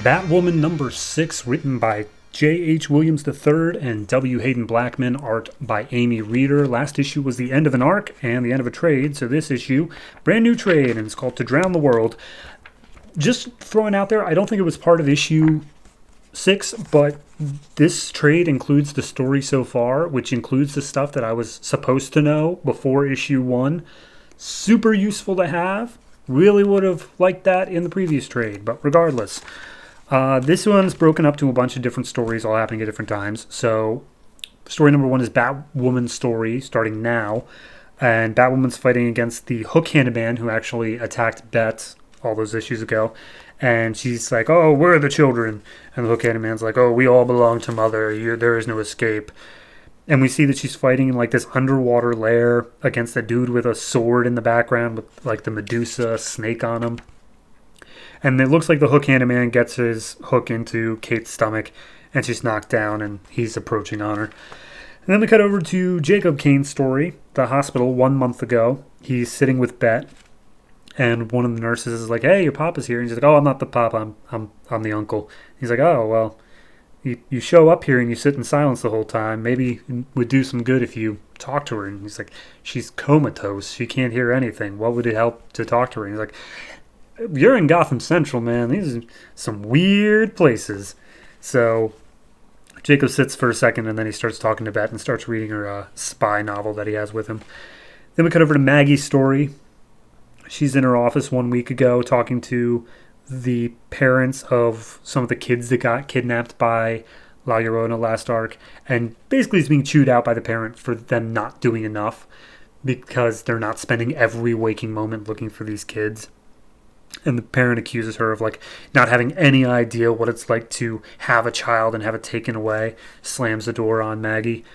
Batwoman number 6, written by J.H. Williams III and W. Hayden Blackman, art by Amy Reeder. Last issue was the end of an arc and the end of a trade, so this issue, brand new trade, and it's called To Drown the World. Just throwing out there, I don't think it was part of issue 6, but this trade includes the story so far, which includes the stuff that I was supposed to know before issue 1. Super useful to have. Really would have liked that in the previous trade, but regardless. This one's broken up to a bunch of different stories all happening at different times. So story number 1 is Batwoman's story, starting now. And Batwoman's fighting against the hook-handed man who actually attacked Bet all those issues ago. And she's like, oh, where are the children? And the hook-handed man's like, oh, we all belong to Mother. There is no escape. And we see that she's fighting in like this underwater lair against a dude with a sword in the background with like the Medusa snake on him. And it looks like the hook-handed man gets his hook into Kate's stomach and she's knocked down and he's approaching on her. And then we cut over to Jacob Kane's story, the hospital 1 month ago. He's sitting with Bet and one of the nurses is like, hey, your papa's here. And he's like, oh, I'm not the papa, I'm the uncle. He's like, oh, well, you show up here and you sit in silence the whole time. Maybe it would do some good if you talk to her. And he's like, she's comatose. She can't hear anything. What would it help to talk to her? And he's like, you're in Gotham Central, man. These are some weird places. So Jacob sits for a second and then he starts talking to Bet and starts reading her spy novel that he has with him. Then we cut over to Maggie's story. She's in her office 1 week ago talking to the parents of some of the kids that got kidnapped by La Llorona last arc, and basically is being chewed out by the parent for them not doing enough because they're not spending every waking moment looking for these kids. And the parent accuses her of like not having any idea what it's like to have a child and have it taken away, slams the door on Maggie.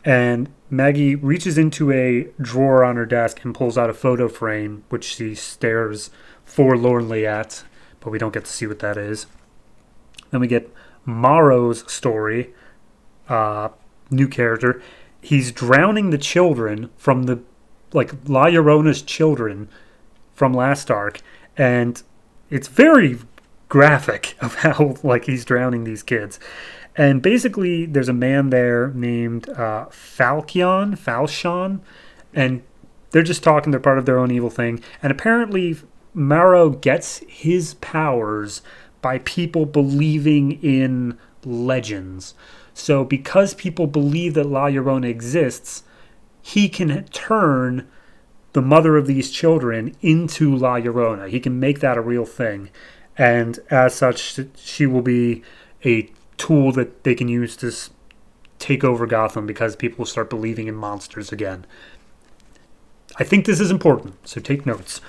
And Maggie reaches into a drawer on her desk and pulls out a photo frame, which she stares forlornly at, but we don't get to see what that is. Then we get Morrow's story, new character. He's drowning the children from the, like, La Llorona's children from last arc, and it's very graphic of how, like, he's drowning these kids. And basically, there's a man there named Falchion, and they're just talking. They're part of their own evil thing. And apparently, Morrow gets his powers by people believing in legends. So because people believe that La Llorona exists, he can turn the mother of these children into La Llorona. He can make that a real thing. And as such, she will be a tool that they can use to take over Gotham because people will start believing in monsters again. I think this is important, so take notes.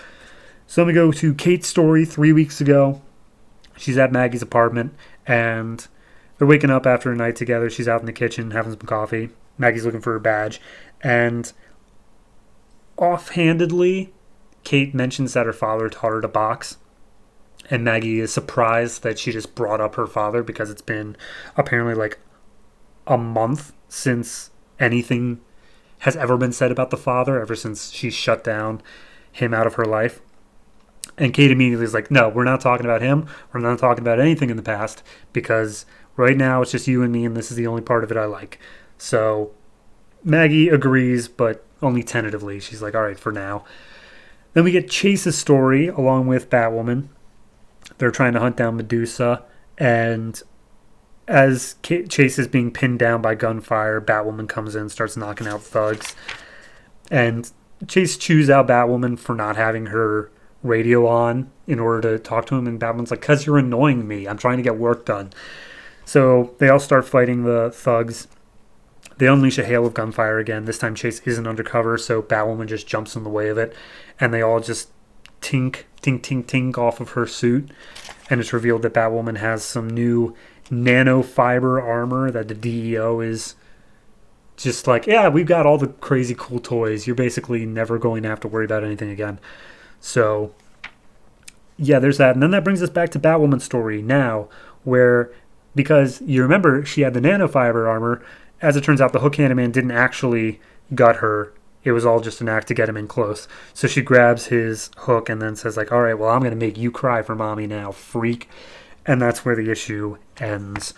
So let me go to Kate's story 3 weeks ago. She's at Maggie's apartment, and they're waking up after a night together. She's out in the kitchen having some coffee. Maggie's looking for her badge, and offhandedly, Kate mentions that her father taught her to box. And Maggie is surprised that she just brought up her father because it's been apparently like a month since anything has ever been said about the father, ever since she shut down him out of her life. And Kate immediately is like, no, we're not talking about him. We're not talking about anything in the past because right now it's just you and me and this is the only part of it I like. So Maggie agrees, but only tentatively. She's like, all right, for now. Then we get Chase's story along with Batwoman. They're trying to hunt down Medusa, and as Chase is being pinned down by gunfire, Batwoman comes in and starts knocking out thugs. And Chase chews out Batwoman for not having her radio on in order to talk to him, and Batwoman's like, because you're annoying me. I'm trying to get work done. So they all start fighting the thugs. They unleash a hail of gunfire again. This time Chase isn't undercover, so Batwoman just jumps in the way of it, and they all just tink off of her suit, and it's revealed that Batwoman has some new nanofiber armor that the DEO is just like, yeah, we've got all the crazy cool toys. You're basically never going to have to worry about anything again. So, yeah, there's that. And then that brings us back to Batwoman's story now, where, because you remember she had the nanofiber armor, as it turns out the hook-handed man didn't actually gut her. It was all just an act to get him in close. So she grabs his hook and then says, like, all right, well, I'm going to make you cry for mommy now, freak. and that's where the issue ends.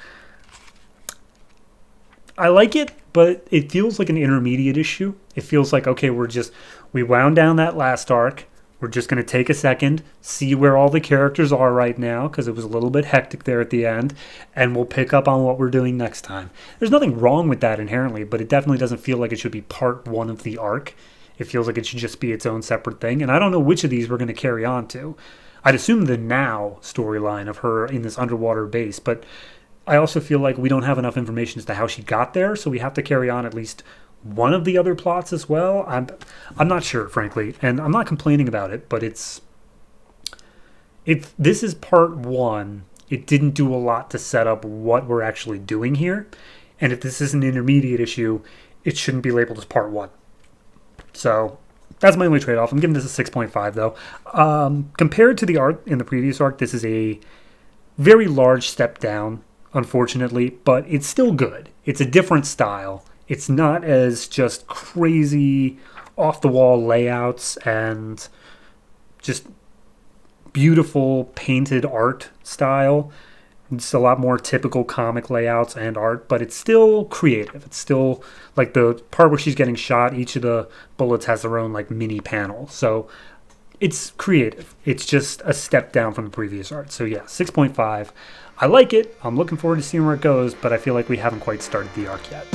I like it, but it feels like an intermediate issue. It feels like, okay, we wound down that last arc. We're just going to take a second, see where all the characters are right now, because it was a little bit hectic there at the end, and we'll pick up on what we're doing next time. There's nothing wrong with that inherently, but it definitely doesn't feel like it should be part one of the arc. It feels like it should just be its own separate thing, and I don't know which of these we're going to carry on to. I'd assume the now storyline of her in this underwater base, but I also feel like we don't have enough information as to how she got there, so we have to carry on at least one of the other plots as well. I'm not sure, frankly, and I'm not complaining about it, but if this is part one, it didn't do a lot to set up what we're actually doing here, and if this is an intermediate issue, it shouldn't be labeled as part one. So that's my only trade-off. I'm giving this a 6.5, though. Compared to the art in the previous arc, this is a very large step down, unfortunately, but it's still good. It's a different style. It's not as just crazy off-the-wall layouts and just beautiful painted art style. It's a lot more typical comic layouts and art, but it's still creative. It's still like the part where she's getting shot, each of the bullets has their own like mini panel. So it's creative. It's just a step down from the previous art. So yeah, 6.5. I like it. I'm looking forward to seeing where it goes, but I feel like we haven't quite started the arc yet.